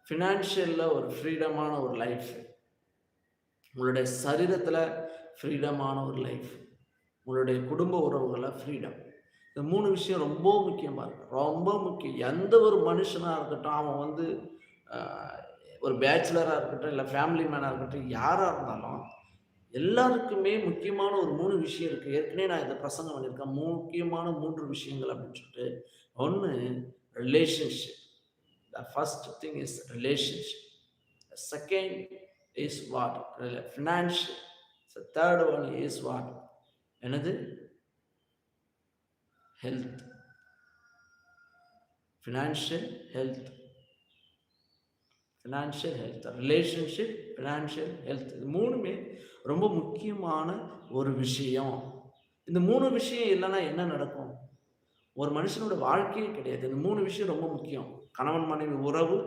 ஃபினான்ஷியலில் ஒரு ஃப்ரீடமான ஒரு லைஃப், உங்களுடைய சரீரத்தில் ஃப்ரீடமான ஒரு லைஃப், உங்களுடைய குடும்ப உறவுகளில் ஃப்ரீடம். இந்த 3 விஷயம் ரொம்ப முக்கியமா இருக்கு. ரொம்ப முக்கியம். எந்த ஒரு மனுஷனா இருக்கட்டும், அவன் வந்து அ ஒரு பேச்சுலரா இருக்கட்டும், இல்ல ஃபேமிலி மேனா இருக்கட்டும், யாரா இருந்தாலும், எல்லாருக்குமே முக்கியமான ஒரு 3 விஷயம் இருக்கு. ஏற்கனவே நான் இத பிரசங்கம் பண்ணியிருக்கேன். முக்கியமான 3 விஷயங்கள் அப்படின்னு சொல்லிட்டு. 1 relationship. The first thing is relationship. The second is what? Financial. The third one is what? என்னது? Health. Financial health. Financial health, relationship, financial health. இது 3மே ரொம்ப முக்கியமான ஒரு விஷயம். இந்த 3 விஷயம் இல்லன்னா என்ன நடக்கும்? ஒரு மனுஷனோட வாழ்க்கையே கிடையாது. இந்த 3 விஷயம் ரொம்ப முக்கியம். கணவன் மனைவி உறவு,